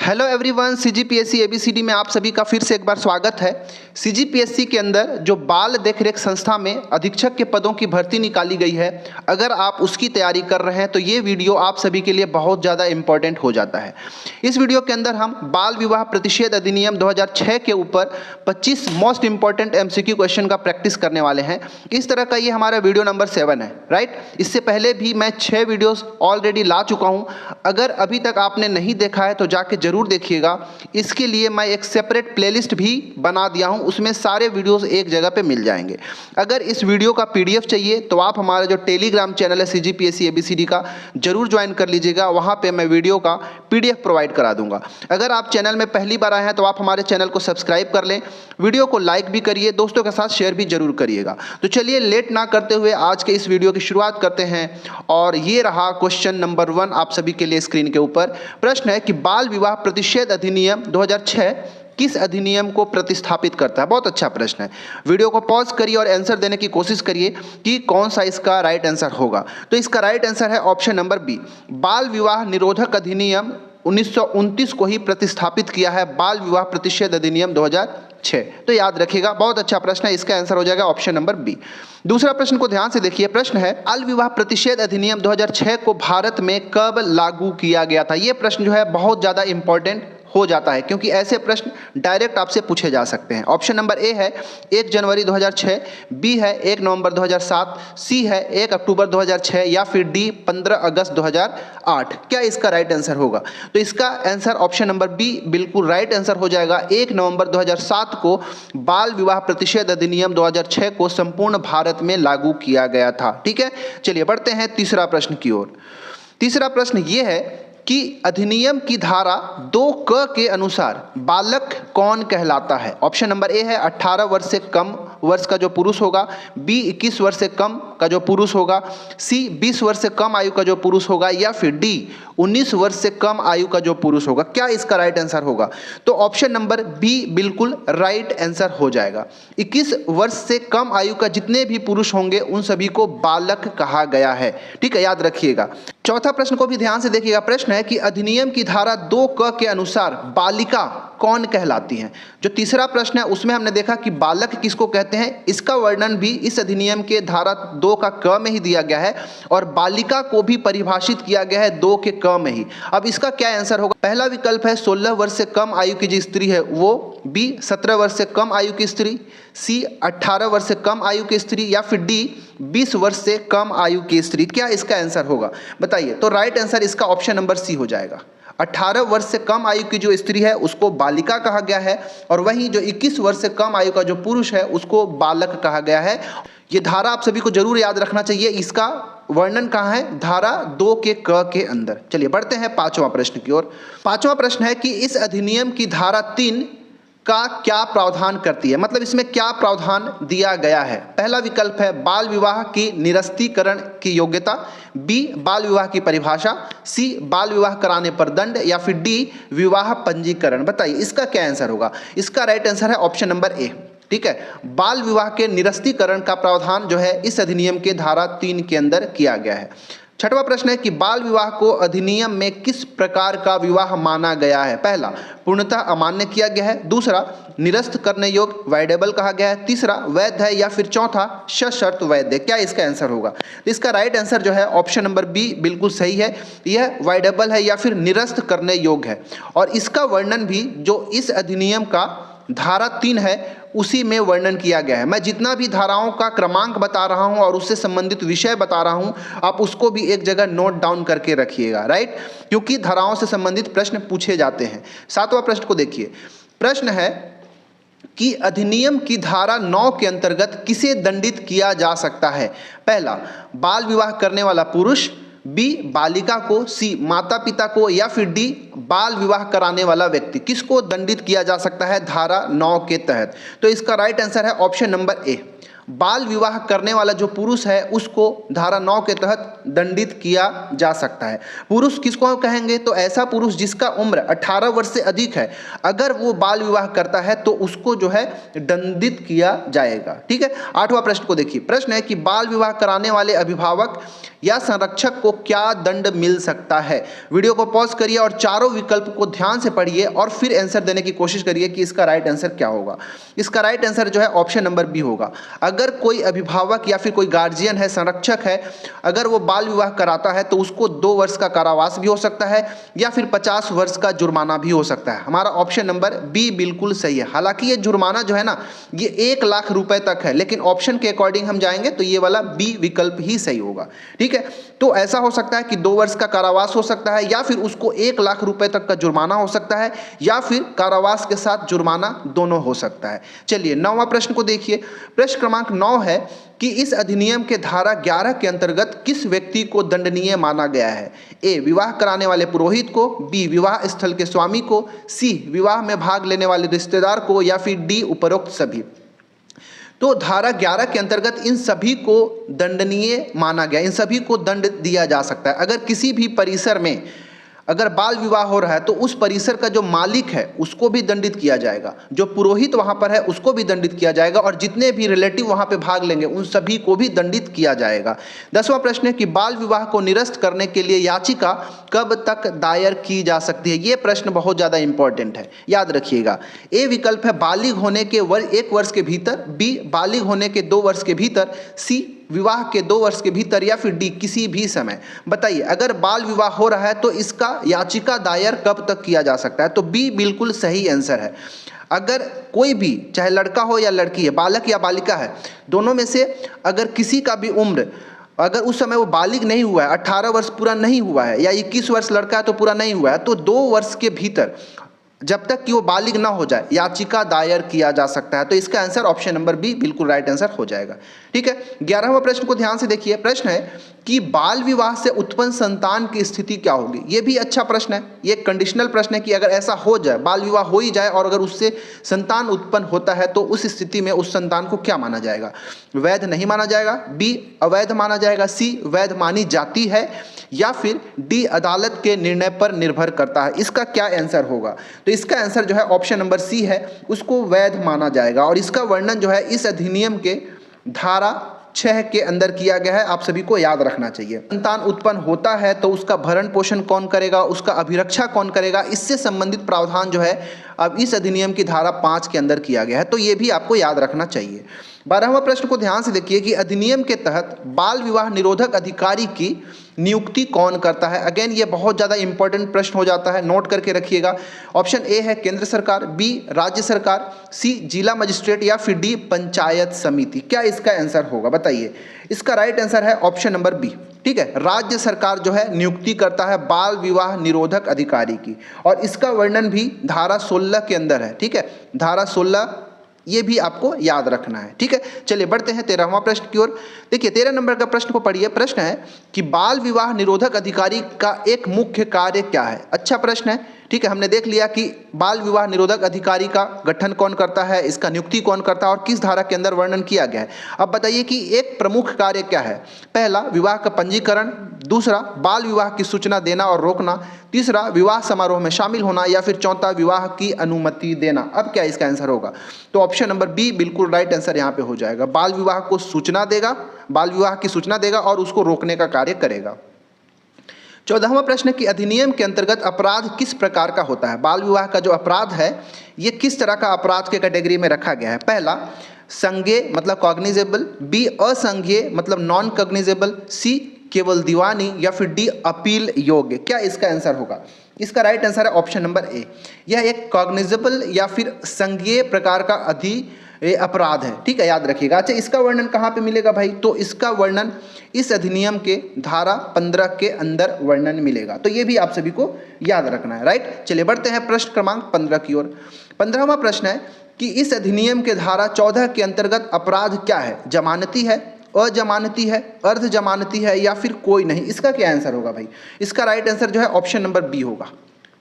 Hello everyone, CGPSC ABCD में आप सभी का फिर से एक बार स्वागत है। सीजीपीएससी के अंदर जो बाल देखरेख संस्था में अधीक्षक के पदों की भर्ती निकाली गई है, अगर आप उसकी तैयारी कर रहे हैं तो ये वीडियो आप सभी के लिए बहुत ज़्यादा इम्पोर्टेंट हो जाता है। इस वीडियो के अंदर हम बाल विवाह प्रतिषेध अधिनियम 2006 के ऊपर 25 मोस्ट इंपॉर्टेंट एमसीक्यू क्वेश्चन का प्रैक्टिस करने वाले हैं। इस तरह का ये हमारा वीडियो नंबर 7 है, राइट। इससे पहले भी मैं 6 वीडियोज़ ऑलरेडी ला चुका हूँ। अगर अभी तक आपने नहीं देखा है तो जाके जरूर देखिएगा। इसके लिए मैं एक सेपरेट प्लेलिस्ट भी बना दिया हूं, उसमें सारे वीडियोस एक जगह पे मिल जाएंगे। अगर इस वीडियो का पीडीएफ चाहिए तो आप हमारा जो टेलीग्राम चैनल है सीजीपीएससी एबीसीडी का जरूर ज्वाइन कर लीजिएगा। वहां पे मैं वीडियो का पीडीएफ प्रोवाइड करा दूंगा। अगर आप चैनल में पहली बार आए हैं तो आप हमारे चैनल को सब्सक्राइब कर लें, वीडियो को लाइक भी करिए, दोस्तों के साथ शेयर भी जरूर करिएगा। तो चलिए लेट ना करते हुए आज के इस वीडियो की शुरुआत करते हैं। और ये रहा क्वेश्चन नंबर 1 आप सभी के लिए स्क्रीन के ऊपर। प्रश्न है कि बाल विवाह प्रतिषेध अधिनियम 2006 किस अधिनियम को प्रतिस्थापित करता है। बहुत अच्छा प्रश्न है। वीडियो को पॉज करिए और आंसर देने की कोशिश करिए कि कौन सा इसका राइट आंसर होगा। तो इसका राइट आंसर है ऑप्शन नंबर बी, बाल विवाह निरोधक अधिनियम 1929 को ही प्रतिस्थापित किया है, बाल विवाह प्रतिषेध अधिनियम 2006। तो याद रखिएगा, बहुत अच्छा प्रश्न है। इसका आंसर हो जाएगा ऑप्शन नंबर बी। दूसरा प्रश्न को ध्यान से देखिए। प्रश्न है बाल विवाह प्रतिषेध अधिनियम 2006 को भारत में कब लागू किया गया था। यह प्रश्न जो है बहुत ज़्यादा इंपॉर्टेंट हो जाता है, क्योंकि ऐसे प्रश्न डायरेक्ट आपसे पूछे जा सकते हैं। ऑप्शन नंबर ए है 1 जनवरी 2006, बी है 1 नवंबर 2007, सी है 1 अक्टूबर 2006 या फिर डी 15 अगस्त 2008। क्या इसका राइट आंसर होगा? तो इसका आंसर ऑप्शन नंबर बी बिल्कुल राइट आंसर हो जाएगा। 1 नवंबर 2007 को बाल विवाह प्रतिषेध अधिनियम 2006 को संपूर्ण भारत में लागू किया गया था। ठीक है, चलिए बढ़ते हैं तीसरा प्रश्न की ओर। तीसरा प्रश्न यह है कि अधिनियम की धारा 2 क के अनुसार बालक कौन कहलाता है। ऑप्शन नंबर ए है 18 वर्ष से कम वर्ष का जो पुरुष होगा, बी 21 वर्ष से कम का जो पुरुष होगा, सी 20 वर्ष से कम आयु का जो पुरुष होगा या फिर डी 19 वर्ष से कम आयु का जो पुरुष होगा। क्या इसका राइट आंसर होगा? तो ऑप्शन नंबर बी बिल्कुल राइट आंसर हो जाएगा। 21 वर्ष से कम आयु का जितने भी पुरुष होंगे उन सभी को बालक कहा गया है। ठीक है, याद रखिएगा। चौथा प्रश्न को भी ध्यान से देखिएगा। प्रश्न है कि अधिनियम की धारा 2 क के अनुसार बालिका कौन कहलाती है। जो तीसरा प्रश्न है उसमें हमने देखा कि बालक किसको कहते हैं, इसका वर्णन भी इस अधिनियम के धारा 2 का क में ही दिया गया है और बालिका को भी परिभाषित किया गया है 2 के क में ही। अब इसका क्या आंसर होगा? पहला विकल्प है 16 वर्ष से कम आयु की जो स्त्री है वो, बी 17 वर्ष से कम आयु की स्त्री, सी 18 वर्ष से कम आयु की स्त्री या फिर डी 20 वर्ष से कम आयु की स्त्री। क्या इसका आंसर होगा बताइए? तो राइट आंसर इसका ऑप्शन नंबर सी हो जाएगा। 18 वर्ष से कम आयु की जो स्त्री है उसको बालिका कहा गया है और वहीं जो 21 वर्ष से कम आयु का जो पुरुष है उसको बालक कहा गया है। ये धारा आप सभी को जरूर याद रखना चाहिए। इसका वर्णन कहाँ है? धारा 2 के क के अंदर। चलिए बढ़ते हैं पांचवा प्रश्न की ओर। पांचवा प्रश्न है कि इस अधिनियम की धारा 3 का क्या प्रावधान करती है, मतलब इसमें क्या प्रावधान दिया गया है। पहला विकल्प है बाल विवाह की निरस्तीकरण की योग्यता, बी बाल विवाह की परिभाषा, सी बाल विवाह कराने पर दंड या फिर डी विवाह पंजीकरण। बताइए इसका क्या आंसर होगा? इसका राइट आंसर है ऑप्शन नंबर ए। ठीक है, बाल विवाह के निरस्तीकरण का प्रावधान जो है इस अधिनियम के धारा 3 के अंदर किया गया है। छठवां प्रश्न है कि बाल विवाह को अधिनियम में किस प्रकार का विवाह माना गया है। पहला पूर्णतः अमान्य किया गया है, दूसरा निरस्त करने योग्य वाइडेबल कहा गया है, तीसरा वैध है या फिर चौथा सशर्त वैध है। क्या इसका आंसर होगा? तो इसका राइट आंसर जो है ऑप्शन नंबर बी बिल्कुल सही है। यह वाइडेबल है या फिर निरस्त करने योग्य है और इसका वर्णन भी जो इस अधिनियम का धारा 3 है उसी में वर्णन किया गया है। मैं जितना भी धाराओं का क्रमांक बता रहा हूं और उससे संबंधित विषय बता रहा हूं, आप उसको भी एक जगह नोट डाउन करके रखिएगा, राइट, क्योंकि धाराओं से संबंधित प्रश्न पूछे जाते हैं। 7वां प्रश्न को देखिए। प्रश्न है कि अधिनियम की धारा 9 के अंतर्गत किसे दंडित किया जा सकता है। पहला बाल विवाह करने वाला पुरुष, बी बालिका को, सी माता पिता को या फिर डी बाल विवाह कराने वाला व्यक्ति। किसको दंडित किया जा सकता है धारा 9 के तहत? तो इसका राइट आंसर है ऑप्शन नंबर ए, बाल विवाह करने वाला जो पुरुष है उसको धारा 9 के तहत दंडित किया जा सकता है। पुरुष किसको कहेंगे? तो ऐसा पुरुष जिसका उम्र 18 वर्ष से अधिक है, अगर वो बाल विवाह करता है तो उसको जो है दंडित किया जाएगा। ठीक है, 8वां प्रश्न को देखिए। प्रश्न है कि बाल विवाह कराने वाले अभिभावक या संरक्षक को क्या दंड मिल सकता है। वीडियो को पॉज करिए और चारों विकल्प को ध्यान से पढ़िए और फिर आंसर देने की कोशिश करिए कि इसका राइट आंसर क्या होगा। इसका राइट आंसर जो है ऑप्शन नंबर बी होगा। अगर कोई अभिभावक या फिर कोई गार्जियन है, संरक्षक है, अगर वो बाल विवाह कराता है तो उसको 2 वर्ष का कारावास भी हो सकता है या फिर 50 वर्ष का जुर्माना भी हो सकता है। हमारा ऑप्शन नंबर बी बिल्कुल सही है। हालांकि ये जुर्माना जो है ना, ये 1 लाख रुपए तक है, लेकिन ऑप्शन के अकॉर्डिंग हम जाएंगे तो ये वाला बी विकल्प ही सही होगा। ठीक है, तो ऐसा हो सकता है कि 2 वर्ष का कारावास हो सकता है या फिर उसको 1 लाख रुपए तक का जुर्माना हो सकता है या फिर कारावास के साथ जुर्माना दोनों हो सकता है। चलिए 9वां प्रश्न को देखिए। प्रश्न क्रमांक 9 है कि इस अधिनियम के धारा 11 के अंतर्गत किस व्यक्ति को दंडनीय माना गया है। ए, विवाह कराने वाले पुरोहित को, बी, विवाह स्थल के स्वामी को, सी, विवाह में भाग लेने वाले रिश्तेदार को, या फिर डी, उपरोक्त सभी। तो धारा 11 के अंतर्गत इन सभी को दंडनीय माना गया, इन सभी को दंड दिया जा सकता है। अगर किसी भी परिसर में अगर बाल विवाह हो रहा है तो उस परिसर का जो मालिक है उसको भी दंडित किया जाएगा, जो पुरोहित वहां पर है उसको भी दंडित किया जाएगा और जितने भी रिलेटिव वहां पे भाग लेंगे उन सभी को भी दंडित किया जाएगा। 10वां प्रश्न है कि बाल विवाह को निरस्त करने के लिए याचिका कब तक दायर की जा सकती है। ये प्रश्न बहुत ज़्यादा इंपॉर्टेंट है, याद रखिएगा। ए विकल्प है बालिग होने के 1 वर्ष के भीतर, बी, बालिग होने के 2 वर्ष के भीतर, सी, विवाह के 2 वर्ष के भीतर, या फिर डी, किसी भी समय। बताइए, अगर बाल विवाह हो रहा है तो इसका याचिका दायर कब तक किया जा सकता है। तो बी बिल्कुल सही आंसर है। अगर कोई भी, चाहे लड़का हो या लड़की है, बालक या बालिका है, दोनों में से अगर किसी का भी उम्र अगर उस समय वो बालिग नहीं हुआ है, 18 वर्ष पूरा नहीं हुआ है, या 21 वर्ष लड़का है तो पूरा नहीं हुआ है, तो 2 वर्ष के भीतर जब तक कि वो बालिग ना हो जाए याचिका दायर किया जा सकता है। तो इसका आंसर ऑप्शन नंबर बी बिल्कुल राइट आंसर हो जाएगा। ठीक है, 11वां प्रश्न को ध्यान से देखिए। प्रश्न है कि बाल विवाह से उत्पन्न संतान की स्थिति क्या होगी। ये भी अच्छा प्रश्न है, ये कंडीशनल प्रश्न है कि अगर ऐसा हो जाए, बाल विवाह हो ही जाए और अगर उससे संतान उत्पन्न होता है तो उस स्थिति में उस संतान को क्या माना जाएगा। वैध नहीं माना जाएगा, बी, अवैध माना जाएगा, सी, वैध मानी जाती है, या फिर डी, अदालत के निर्णय पर निर्भर करता है। इसका क्या आंसर होगा। तो इसका आंसर जो है ऑप्शन नंबर सी है, उसको वैध माना जाएगा। और इसका वर्णन जो है इस अधिनियम के धारा 6 के अंदर किया गया है, आप सभी को याद रखना चाहिए। संतान उत्पन्न होता है तो उसका भरण पोषण कौन करेगा, उसका अभिरक्षा कौन करेगा, इससे संबंधित प्रावधान जो है अब इस अधिनियम की धारा 5 के अंदर किया गया है, तो ये भी आपको याद रखना चाहिए। 12वां प्रश्न को ध्यान से देखिए कि अधिनियम के तहत बाल विवाह निरोधक अधिकारी की नियुक्ति कौन करता है। अगेन ये बहुत ज़्यादा इंपॉर्टेंट प्रश्न हो जाता है, नोट करके रखिएगा। ऑप्शन ए है केंद्र सरकार, बी, राज्य सरकार, सी, जिला मजिस्ट्रेट, या फिर डी, पंचायत समिति। क्या इसका आंसर होगा, बताइए। इसका राइट आंसर है ऑप्शन नंबर बी। ठीक है, राज्य सरकार जो है नियुक्ति करता है बाल विवाह निरोधक अधिकारी की, और इसका वर्णन भी धारा 16 के अंदर है। ठीक है, धारा 16 ये भी आपको याद रखना है। ठीक है, चलिए बढ़ते हैं 13वां प्रश्न की ओर। देखिए 13 नंबर का प्रश्न को पढ़िए। प्रश्न है कि बाल विवाह निरोधक अधिकारी का एक मुख्य कार्य क्या है। अच्छा प्रश्न है। ठीक है, हमने देख लिया कि बाल विवाह निरोधक अधिकारी का गठन कौन करता है, इसका नियुक्ति कौन करता है और किस धारा के अंदर वर्णन किया गया है। अब बताइए कि एक प्रमुख कार्य क्या है। पहला, विवाह का पंजीकरण, दूसरा, बाल विवाह की सूचना देना और रोकना, तीसरा, विवाह समारोह में शामिल होना, या फिर चौथा, विवाह की अनुमति देना। अब क्या इसका आंसर होगा। तो ऑप्शन नंबर बी बिल्कुल राइट आंसर यहाँ पे हो जाएगा। बाल विवाह को सूचना देगा, बाल विवाह की सूचना देगा और उसको रोकने का कार्य करेगा। 14वां प्रश्न कि अधिनियम के अंतर्गत अपराध किस प्रकार का होता है। बाल विवाह का जो अपराध है ये किस तरह का अपराध के कैटेगरी में रखा गया है। पहला, संज्ञेय मतलब कॉग्निजेबल, बी, असंज्ञेय मतलब नॉन कॉग्निजेबल, सी, केवल दीवानी, या फिर डी, अपील योग्य। क्या इसका आंसर होगा। इसका राइट आंसर है ऑप्शन नंबर ए। यह एक कॉग्निजेबल या फिर संज्ञेय प्रकार का अपराध है। ठीक है, याद रखिएगा। अच्छा, इसका वर्णन कहाँ पे मिलेगा भाई। तो इसका वर्णन इस अधिनियम के धारा 15 के अंदर वर्णन मिलेगा। तो ये भी आप सभी को याद रखना है। राइट, चलिए बढ़ते हैं प्रश्न क्रमांक 15 की ओर। 15वां प्रश्न है कि इस अधिनियम के धारा 14 के अंतर्गत अपराध क्या है। जमानती है, अजमानती है, अर्ध जमानती है, या फिर कोई नहीं। इसका क्या आंसर होगा भाई। इसका राइट आंसर जो है ऑप्शन नंबर बी होगा।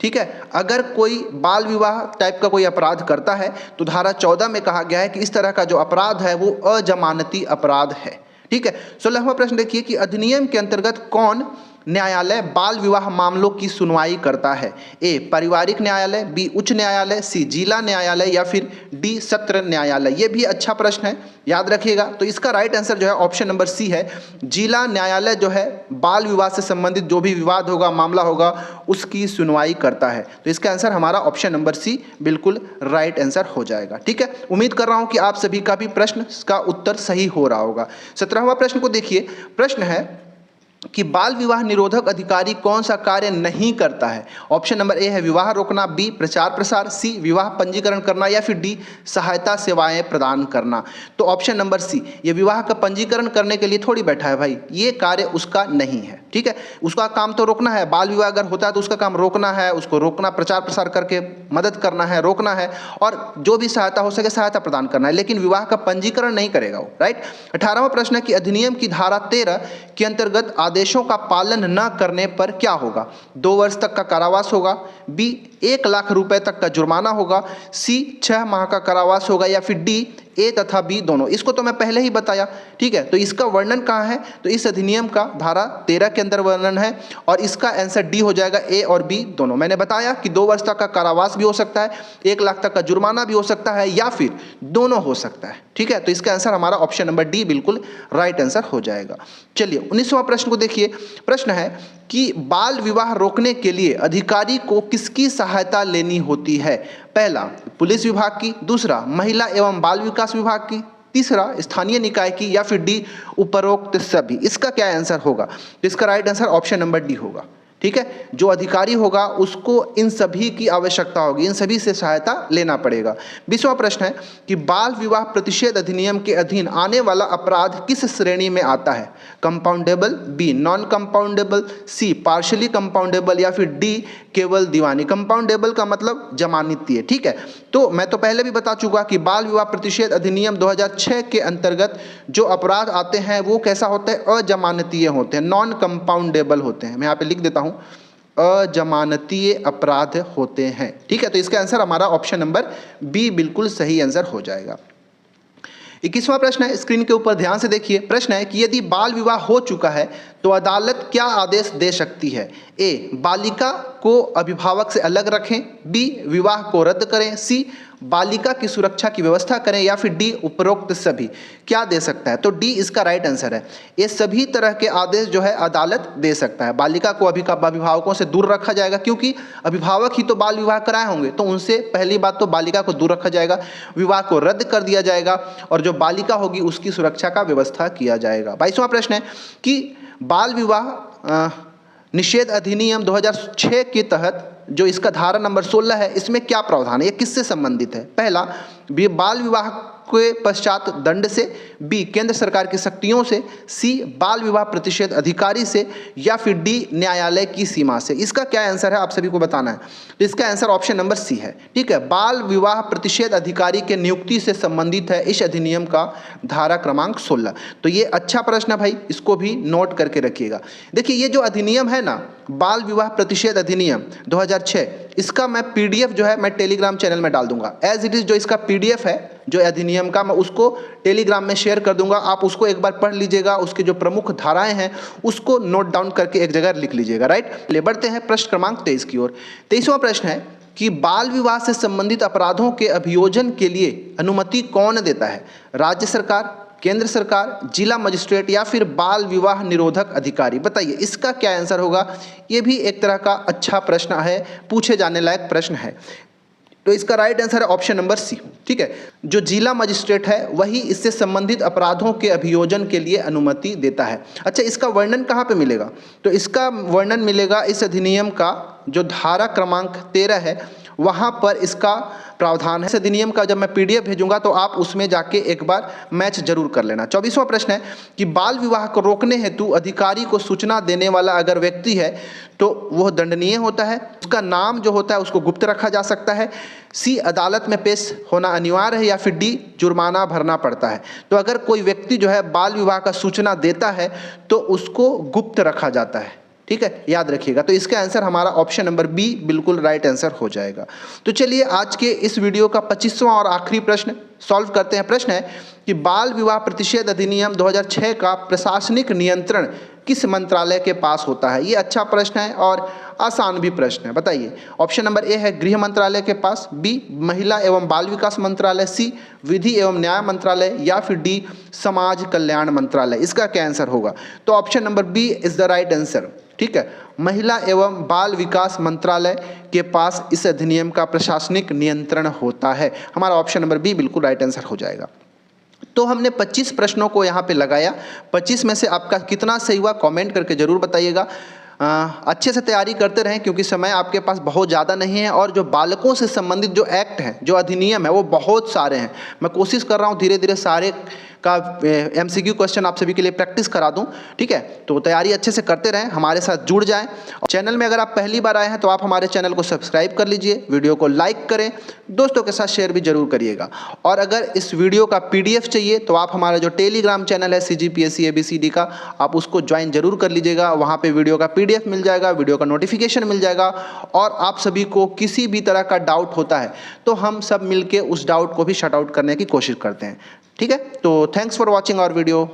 ठीक है, अगर कोई बाल विवाह टाइप का कोई अपराध करता है तो धारा 14 में कहा गया है कि इस तरह का जो अपराध है वो अजमानती अपराध है। ठीक है, 16वां प्रश्न देखिए कि अधिनियम के अंतर्गत कौन न्यायालय बाल विवाह मामलों की सुनवाई करता है? ए पारिवारिक न्यायालय, बी उच्च न्यायालय, सी जिला न्यायालय या फिर डी सत्र न्यायालय। ये भी अच्छा प्रश्न है, याद रखिएगा। तो इसका राइट आंसर जो है ऑप्शन नंबर सी है। जिला न्यायालय जो है बाल विवाह से संबंधित जो भी विवाद होगा, मामला होगा, उसकी सुनवाई करता है। तो इसका आंसर हमारा ऑप्शन नंबर सी बिल्कुल राइट आंसर हो जाएगा। ठीक है, उम्मीद कर रहा हूं कि आप सभी का भी प्रश्न का उत्तर सही हो रहा होगा। 17वां प्रश्न को देखिए। प्रश्न है कि बाल विवाह निरोधक अधिकारी कौन सा कार्य नहीं करता है? ऑप्शन नंबर ए है विवाह रोकना, बी प्रचार प्रसार, सी विवाह पंजीकरण करना या फिर डी सहायता सेवाएं प्रदान करना। तो ऑप्शन नंबर सी, ये विवाह का पंजीकरण करने के लिए थोड़ी बैठा है भाई, ये कार्य उसका नहीं है। ठीक है, उसका काम तो रोकना है। बाल विवाह अगर होता है तो उसका काम रोकना है, उसको रोकना, प्रचार प्रसार करके मदद करना है, रोकना है, और जो भी सहायता हो सके सहायता प्रदान करना है, लेकिन विवाह का पंजीकरण नहीं करेगा वो। राइट। 18वां प्रश्न है कि अधिनियम की धारा 13 के अंतर्गत आदेशों का पालन न करने पर क्या होगा? 2 वर्ष तक का कारावास होगा, बी 1 लाख रुपए तक का जुर्माना होगा, सी 6 माह का कारावास होगा या फिर डी ए तथा बी दोनों। इसको तो मैं पहले ही बताया। ठीक है, तो इसका वर्णन कहाँ है? तो इस अधिनियम का धारा 13 के अंदर वर्णन है और इसका आंसर डी हो जाएगा, ए और बी दोनों। मैंने बताया कि 2 वर्ष तक का कारावास भी हो सकता है, 1 लाख तक का जुर्माना भी हो सकता है या फिर दोनों हो सकता है। ठीक है, तो इसका आंसर हमारा ऑप्शन नंबर डी बिल्कुल राइट आंसर हो जाएगा। चलिए 19वां प्रश्न को देखिए। प्रश्न है कि बाल विवाह रोकने के लिए अधिकारी को किसकी सहायता लेनी होती है? पहला पुलिस विभाग की, दूसरा महिला एवं बाल विकास विभाग की, तीसरा स्थानीय निकाय की या फिर डी उपरोक्त सभी। इसका क्या आंसर होगा? तो इसका right answer option number D होगा। ठीक है, जो अधिकारी होगा उसको इन सभी की आवश्यकता होगी, इन सभी से सहायता लेना पड़ेगा। 20वां प्रश्न है कि बाल विवाह प्रतिषेध अधिनियम के अधीन आने वाला अपराध किस श्रेणी में आता है? कंपाउंडेबल, बी नॉन कंपाउंडेबल, सी पार्शली कंपाउंडेबल या फिर डी केवल दीवानी। कंपाउंडेबल का मतलब जमानती है। ठीक है, तो मैं तो पहले भी बता चुका कि बाल विवाह प्रतिषेध अधिनियम 2006 के अंतर्गत जो अपराध आते हैं वो कैसा होता है? अजमानतीय होते हैं, नॉन कंपाउंडेबल होते हैं। मैं यहाँ पे लिख देता हूँ, अजमानतीय अपराध होते हैं। ठीक है, तो इसका आंसर हमारा ऑप्शन नंबर बी बिल्कुल सही आंसर हो जाएगा। 21वां प्रश्न है, स्क्रीन के ऊपर ध्यान से देखिए। प्रश्न है कि यदि बाल विवाह हो चुका है तो अदालत क्या आदेश दे सकती है? ए बालिका को अभिभावक से अलग रखें, बी विवाह को रद्द करें, सी बालिका की सुरक्षा की व्यवस्था करें या फिर डी उपरोक्त सभी। क्या दे सकता है? तो डी इसका राइट आंसर है। ये सभी तरह के आदेश जो है अदालत दे सकता है। बालिका को अभिभावकों से दूर रखा जाएगा, क्योंकि अभिभावक ही तो बाल विवाह कराए होंगे, तो उनसे पहली बात तो बालिका को दूर रखा जाएगा, विवाह को रद्द कर दिया जाएगा और जो बालिका होगी उसकी सुरक्षा का व्यवस्था किया जाएगा। 22वां प्रश्न है कि बाल विवाह निषेध अधिनियम 2006 के तहत जो इसका धारा नंबर 16 है, इसमें क्या प्रावधान है? ये किससे संबंधित है? पहला बाल विवाह के पश्चात दंड से, बी केंद्र सरकार की शक्तियों से, सी बाल विवाह प्रतिषेध अधिकारी से या फिर डी न्यायालय की सीमा से। इसका क्या आंसर है आप सभी को बताना है। तो इसका आंसर ऑप्शन नंबर सी है। ठीक है, बाल विवाह प्रतिषेध अधिकारी के नियुक्ति से संबंधित है इस अधिनियम का धारा क्रमांक 16। तो ये अच्छा प्रश्न है भाई, इसको भी नोट करके रखिएगा। देखिए ये जो अधिनियम है ना, बाल विवाह प्रतिषेध अधिनियम 2006, इसका मैं पीडीएफ जो है मैं टेलीग्राम चैनल में डाल दूंगा। एज इट इज जो इसका पीडीएफ है जो अधिनियम का, मैं उसको टेलीग्राम में शेयर कर दूंगा। आप उसको एक बार पढ़ लीजिएगा, उसके जो प्रमुख धाराएं हैं उसको नोट डाउन करके एक जगह लिख लीजिएगा। राइट, ले बढ़ते हैं प्रश्न क्रमांक 23 की ओर। 23वां प्रश्न है कि बाल विवाह से संबंधित अपराधों के अभियोजन के लिए अनुमति कौन देता है? राज्य सरकार, केंद्र सरकार, जिला मजिस्ट्रेट या फिर बाल विवाह निरोधक अधिकारी। बताइए इसका क्या आंसर होगा? ये भी एक तरह का अच्छा प्रश्न है, पूछे जाने लायक प्रश्न है। तो इसका राइट आंसर है ऑप्शन नंबर सी। ठीक है, जो जिला मजिस्ट्रेट है वही इससे संबंधित अपराधों के अभियोजन के लिए अनुमति देता है। अच्छा, इसका वर्णन कहाँ पे मिलेगा? तो इसका वर्णन मिलेगा इस अधिनियम का जो धारा क्रमांक 13 है, वहाँ पर इसका प्रावधान है। इस अधिनियम का जब मैं पीडीएफ भेजूंगा तो आप उसमें जाके एक बार मैच जरूर कर लेना। 24वां प्रश्न है कि बाल विवाह को रोकने हेतु अधिकारी को सूचना देने वाला अगर व्यक्ति है तो वह दंडनीय होता है, उसका नाम जो होता है उसको गुप्त रखा जा सकता है, सी अदालत में पेश होना अनिवार्य है या फिर डी जुर्माना भरना पड़ता है। तो अगर कोई व्यक्ति जो है बाल विवाह का सूचना देता है तो उसको गुप्त रखा जाता है। ठीक है, याद रखिएगा। तो इसका आंसर हमारा ऑप्शन नंबर बी बिल्कुल राइट आंसर हो जाएगा। तो चलिए आज के इस वीडियो का 25वां और आखिरी प्रश्न सॉल्व करते हैं। प्रश्न है कि बाल विवाह प्रतिषेध अधिनियम 2006 का प्रशासनिक नियंत्रण किस मंत्रालय के पास होता है? ये अच्छा प्रश्न है और आसान भी प्रश्न है। बताइए, ऑप्शन नंबर ए है गृह मंत्रालय के पास, बी महिला एवं बाल विकास मंत्रालय, सी विधि एवं न्याय मंत्रालय, या फिर डी समाज कल्याण मंत्रालय। इसका क्या आंसर होगा? तो option number B is the right answer. ठीक है, महिला एवं बाल विकास मंत्रालय के पास इस अधिनियम का प्रशासनिक नियंत्रण होता है। हमारा ऑप्शन नंबर बी बिल्कुल राइट आंसर हो जाएगा। तो हमने 25 प्रश्नों को यहाँ पे लगाया। 25 में से आपका कितना सही हुआ कमेंट करके ज़रूर बताइएगा। अच्छे से तैयारी करते रहें क्योंकि समय आपके पास बहुत ज़्यादा नहीं है और जो बालकों से संबंधित जो एक्ट हैं, जो अधिनियम है, वो बहुत सारे हैं। मैं कोशिश कर रहा हूँ धीरे धीरे सारे का MCQ क्वेश्चन आप सभी के लिए प्रैक्टिस करा दूं। ठीक है, तो तैयारी अच्छे से करते रहें, हमारे साथ जुड़ जाएं। चैनल में अगर आप पहली बार आए हैं तो आप हमारे चैनल को सब्सक्राइब कर लीजिए, वीडियो को लाइक करें, दोस्तों के साथ शेयर भी जरूर करिएगा। और अगर इस वीडियो का PDF चाहिए तो आप हमारा जो टेलीग्राम चैनल है CGPSC ABCD का, आप उसको ज्वाइन जरूर कर लीजिएगा। वहाँ पर वीडियो का PDF मिल जाएगा, वीडियो का नोटिफिकेशन मिल जाएगा। और आप सभी को किसी भी तरह का डाउट होता है तो हम सब मिलके उस डाउट को भी शट आउट करने की कोशिश करते हैं। ठीक है, तो thanks for watching our video.